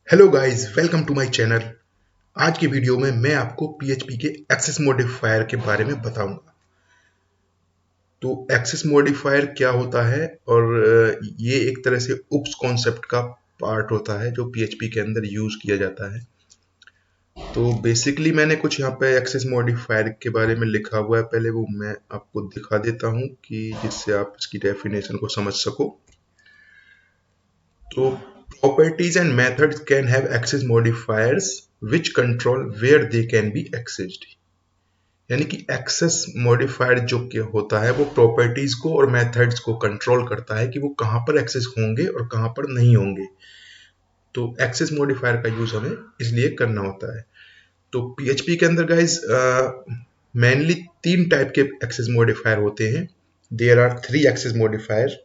Hello guys, welcome to my channel. आज की video में मैं आपको पीएचपी के एक्सेस मॉडिफायर के बारे में बताऊंगा। तो एक्सेस मॉडिफायर क्या होता है और ये एक तरह से उप्स कॉन्सेप्ट का पार्ट होता है जो पीएचपी के अंदर यूज किया जाता है। तो बेसिकली मैंने कुछ यहाँ पे एक्सेस मॉडिफायर के बारे में लिखा हुआ है, पहले वो मैं आपको दिखा देता हूँ कि जिससे आप इसकी डेफिनेशन को समझ सको। तो properties and methods can have access modifiers which control where they can be accessed। यानी कि एक्सेस मॉडिफायर जो कि होता है वो प्रॉपर्टीज को और मेथड्स को कंट्रोल करता है कि वो कहाँ पर एक्सेस होंगे और कहाँ पर नहीं होंगे। तो एक्सेस मॉडिफायर का यूज हमें इसलिए करना होता है। तो पीएचपी के अंदर गाइज मेनली तीन टाइप के एक्सेस मॉडिफायर होते हैं। There are three access modifier.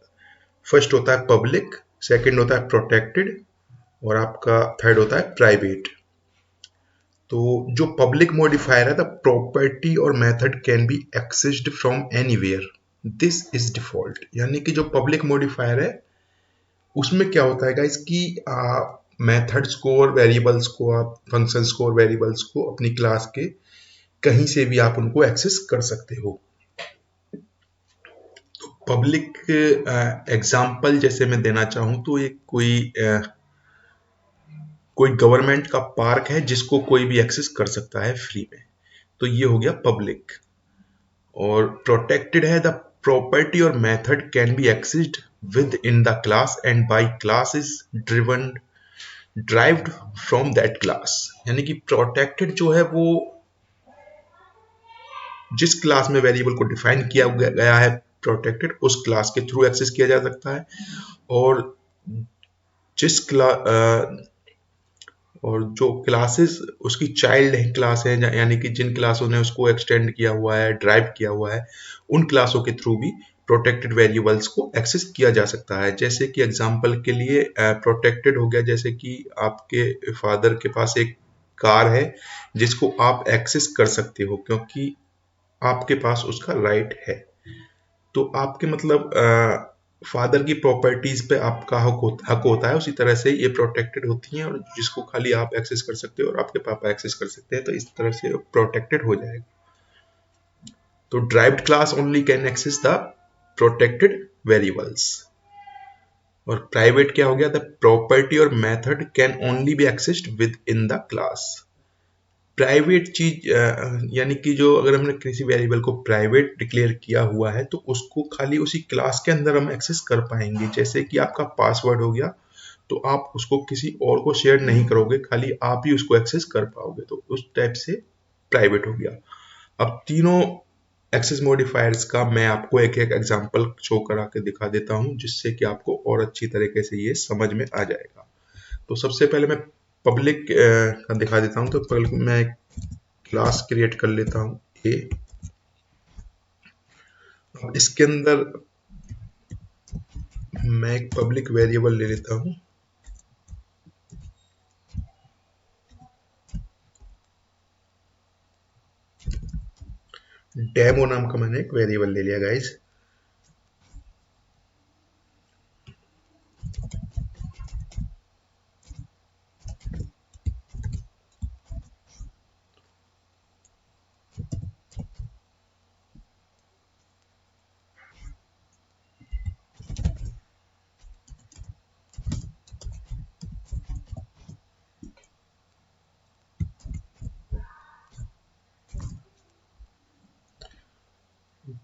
First होता है पब्लिक, सेकंड होता है प्रोटेक्टेड और आपका थर्ड होता है प्राइवेट। तो जो पब्लिक मॉडिफायर है, द प्रॉपर्टी और method can be accessed from anywhere, this is default. यानी कि जो पब्लिक मॉडिफायर है उसमें क्या होता है गाइस कि मेथड्स को और वेरिएबल्स को, आप फंक्शंस को और वेरिएबल्स को अपनी क्लास के कहीं से भी आप उनको एक्सेस कर सकते हो। पब्लिक एग्जांपल जैसे मैं देना चाहूँ तो एक कोई गवर्नमेंट का पार्क है जिसको कोई भी एक्सेस कर सकता है फ्री में, तो ये हो गया पब्लिक। और प्रोटेक्टेड है, द प्रॉपर्टी और method can be accessed within the class and by class is driven derived from that class. यानी कि प्रोटेक्टेड जो है वो जिस क्लास में वेरिएबल को डिफाइन किया गया है प्रोटेक्टेड, उस क्लास के थ्रू एक्सेस किया जा सकता है। और जिस क्लास और जो क्लासेस उसकी चाइल्ड क्लास है, यानी कि जिन क्लासों ने उसको एक्सटेंड किया हुआ है, ड्राइव किया हुआ है, उन क्लासों के थ्रू भी प्रोटेक्टेड वेरिएबल्स को एक्सेस किया जा सकता है। जैसे कि एग्जांपल के लिए प्रोटेक्टेड हो गया, जैसे कि आपके फादर के पास एक कार है जिसको आप एक्सेस कर सकते हो क्योंकि आपके पास उसका राइट है। तो आपके मतलब फादर की प्रॉपर्टीज पे आपका हक होता है, उसी तरह से ये प्रोटेक्टेड होती हैं और जिसको खाली आप एक्सेस कर सकते हो और आपके पापा एक्सेस कर सकते हैं, तो इस तरह से प्रोटेक्टेड हो जाएगा। तो derived class only can access the protected variables. और प्राइवेट क्या हो गया, द प्रॉपर्टी और method can only be accessed within the class. Private चीज यानी कि जो अगर हमने किसी वेरिएबल को प्राइवेट डिक्लेयर किया हुआ है तो उसको खाली उसी क्लास के अंदर हम एक्सेस कर पाएंगे। जैसे कि आपका पासवर्ड हो गया, तो आप उसको किसी और को शेयर नहीं करोगे, खाली आप ही उसको एक्सेस कर पाओगे, तो उस टाइप से प्राइवेट हो गया। अब तीनों एक्सेस मॉडिफायर्स का मैं आपको एक एक एग्जांपल शो करा के दिखा देता हूं जिससे कि आपको और अच्छी तरीके से ये समझ में आ जाएगा। तो सबसे पहले मैं पब्लिक का दिखा देता हूं। तो पहले मैं एक क्लास क्रिएट कर लेता हूं ए। अब इसके अंदर मैं एक पब्लिक वेरिएबल ले लेता हूं। डेमो नाम का मैंने एक वेरिएबल ले लिया गाइस।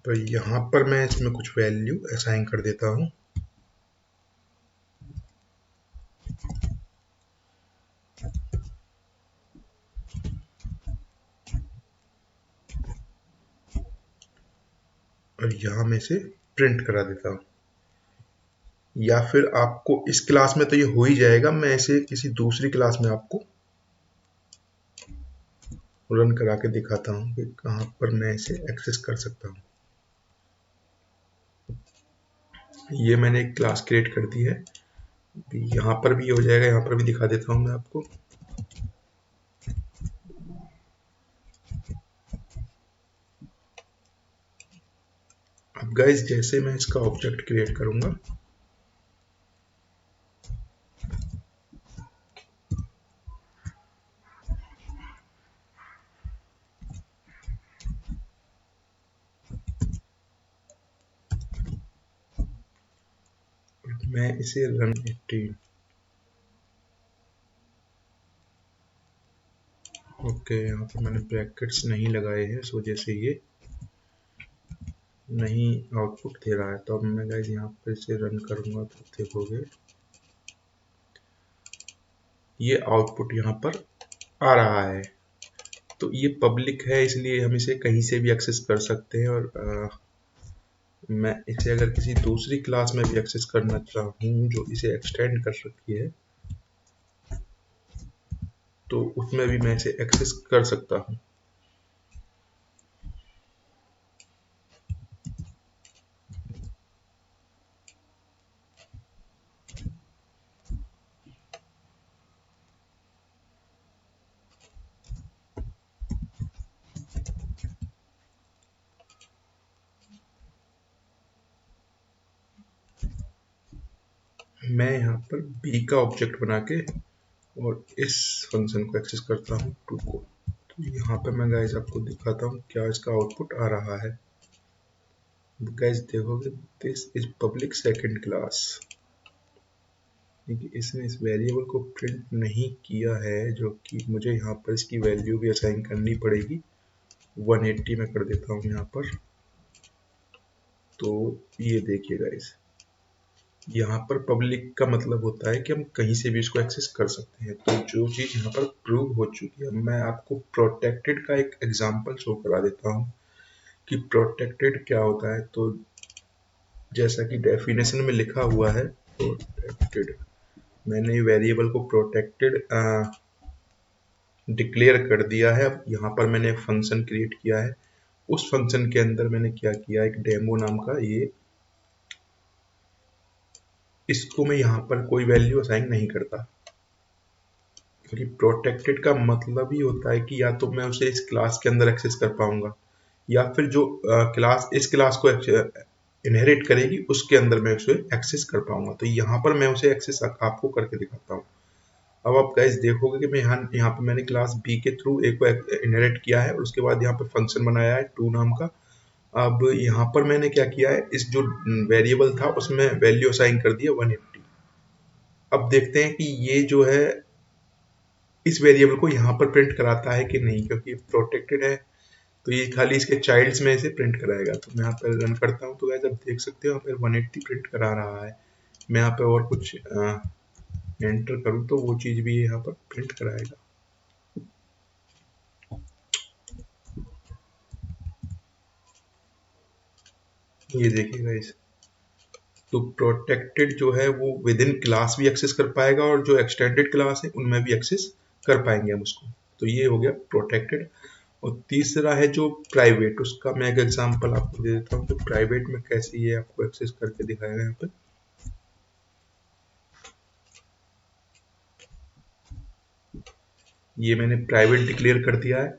तो यहां पर मैं इसमें कुछ वैल्यू असाइन कर देता हूं। और यहां में से प्रिंट करा देता हूं। या फिर आपको इस क्लास में तो ये हो ही जाएगा, मैं इसे किसी दूसरी क्लास में आपको रन करा के दिखाता हूं कि कहां पर मैं इसे एक्सेस कर सकता हूं। ये मैंने एक क्लास क्रिएट कर दी है, यहां पर भी हो जाएगा, यहां पर भी दिखा देता हूं मैं आपको। अब गाइस जैसे मैं इसका ऑब्जेक्ट क्रिएट करूंगा, मैं इसे रन 18 ओके, यहाँ पर मैंने ब्रैकेट्स नहीं लगाए हैं, इस वजह से ये नहीं आउटपुट दे रहा है। तो अब मैं गाइस यहाँ पर इसे रन करूँगा तो देखोगे ये आउटपुट यहाँ पर आ रहा है। तो ये पब्लिक है, इसलिए हम इसे कहीं से भी एक्सेस कर सकते हैं। और मैं इसे अगर किसी दूसरी क्लास में भी एक्सेस करना चाहूँ जो इसे एक्सटेंड कर रखी है, तो उसमें भी मैं इसे एक्सेस कर सकता हूँ। मैं यहाँ पर बी का ऑब्जेक्ट बना के और इस फंक्शन को एक्सेस करता हूँ टू को। तो यहाँ पे मैं गाइस आपको दिखाता हूँ क्या इसका आउटपुट आ रहा है। गाइस देखोगे this is public second class, देखिए इसने इस वेरिएबल को प्रिंट नहीं किया है, जो कि मुझे यहाँ पर इसकी वैल्यू भी असाइन करनी पड़ेगी। 180 में कर देता हूँ यहाँ पर। तो ये देखिए गाइस, यहाँ पर पब्लिक का मतलब होता है कि हम कहीं से भी इसको एक्सेस कर सकते हैं। तो जो चीज़ यहाँ पर प्रूव हो चुकी है, मैं आपको प्रोटेक्टेड का एक एग्जांपल शो करा देता हूँ कि प्रोटेक्टेड क्या होता है। तो जैसा कि डेफिनेशन में लिखा हुआ है प्रोटेक्टेड, मैंने वेरिएबल को प्रोटेक्टेड डिक्लेयर कर दिया है। अब यहाँ पर मैंने एक फंक्शन क्रिएट किया है, उस फंक्शन के अंदर मैंने क्या किया, एक डेमो नाम का, ये इसको मैं यहाँ पर कोई वैल्यू असाइन नहीं करता, क्योंकि प्रोटेक्टेड का मतलब ही होता है कि या तो मैं उसे इस क्लास के अंदर एक्सेस कर पाऊंगा, या फिर जो क्लास इस क्लास को इनहेरिट करेगी उसके अंदर मैं उसे एक्सेस कर पाऊंगा। तो यहाँ पर मैं उसे एक्सेस आपको करके दिखाता हूँ। अब आप गाइस देखोगे कि मैं यहाँ पे मैंने क्लास बी के थ्रू एक को इनहेरिट किया है और उसके बाद यहाँ पे फंक्शन बनाया है टू नाम का। अब यहाँ पर मैंने क्या किया है, इस जो वेरिएबल था उसमें वैल्यू असाइन कर दिया 180। अब देखते हैं कि ये जो है इस वेरिएबल को यहाँ पर प्रिंट कराता है कि नहीं, क्योंकि प्रोटेक्टेड है तो ये खाली इसके चाइल्ड्स में से प्रिंट कराएगा। तो मैं यहाँ पर रन करता हूँ तो गाइस आप देख सकते हो यहाँ पर 180 प्रिंट करा रहा है। मैं यहाँ पे और कुछ एंटर करूँ तो वो चीज़ भी यहाँ पर प्रिंट कराएगा। ये देखिए गाइस, तो प्रोटेक्टेड जो है वो विद इन क्लास भी एक्सेस कर पाएगा और जो एक्सटेंडेड क्लास है उनमें भी एक्सेस कर पाएंगे हम उसको। तो ये हो गया प्रोटेक्टेड। और तीसरा है जो प्राइवेट, उसका मैं एक एग्जांपल आपको दे देता हूँ कि प्राइवेट में कैसे ये आपको एक्सेस करके दिखाएगा। यहाँ पे ये मैंने प्राइवेट डिक्लेयर कर दिया है।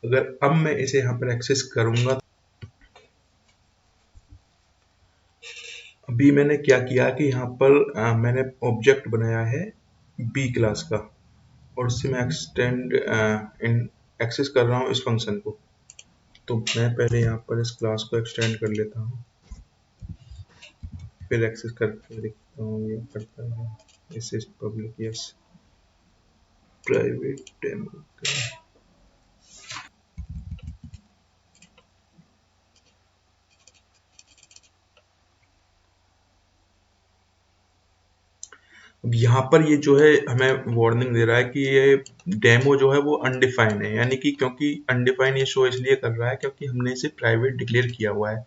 अगर अब मैं इसे यहाँ पर एक्सेस करूंगा, अभी मैंने क्या किया कि यहाँ पर मैंने ऑब्जेक्ट बनाया है बी क्लास का और उससे मैं एक्सटेंड इन एक्सेस कर रहा हूँ इस फंक्शन को। तो मैं पहले यहाँ पर इस क्लास को एक्सटेंड कर लेता हूँ, फिर एक्सेस करके देखता हूँ ये करता है। This is public, yes, private demo. अब यहाँ पर ये जो है हमें वार्निंग दे रहा है कि ये डेमो जो है वो अनडिफाइन है, यानी कि क्योंकि अनडिफाइन ये शो इसलिए कर रहा है क्योंकि हमने इसे प्राइवेट डिक्लेयर किया हुआ है।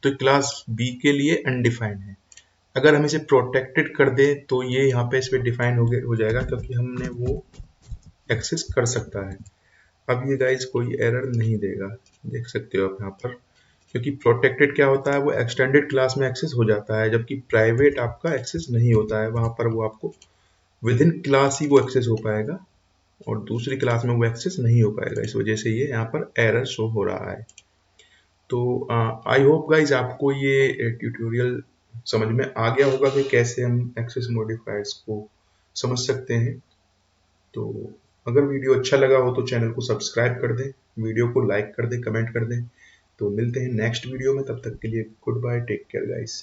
तो क्लास बी के लिए अनडिफाइन है। अगर हम इसे प्रोटेक्टेड कर दें तो ये यहाँ पे इस पे डिफाइन हो जाएगा, क्योंकि हमने वो एक्सेस कर सकता है। अब ये गाइस कोई एरर नहीं देगा, देख सकते हो आप यहाँ पर, क्योंकि प्रोटेक्टेड क्या होता है वो एक्सटेंडेड क्लास में एक्सेस हो जाता है, जबकि प्राइवेट आपका एक्सेस नहीं होता है। वहां पर वो आपको विद इन क्लास ही वो एक्सेस हो पाएगा और दूसरी क्लास में वो एक्सेस नहीं हो पाएगा। इस वजह से ये यहाँ पर एरर शो हो रहा है। तो आई होप गाइज आपको ये ट्यूटोरियल समझ में आ गया होगा कि कैसे हम एक्सेस मॉडिफायर्स को समझ सकते हैं। तो अगर वीडियो अच्छा लगा हो तो चैनल को सब्सक्राइब कर दें, वीडियो को लाइक कर दें, कमेंट कर दें। तो मिलते हैं नेक्स्ट वीडियो में, तब तक के लिए goodbye, take care guys.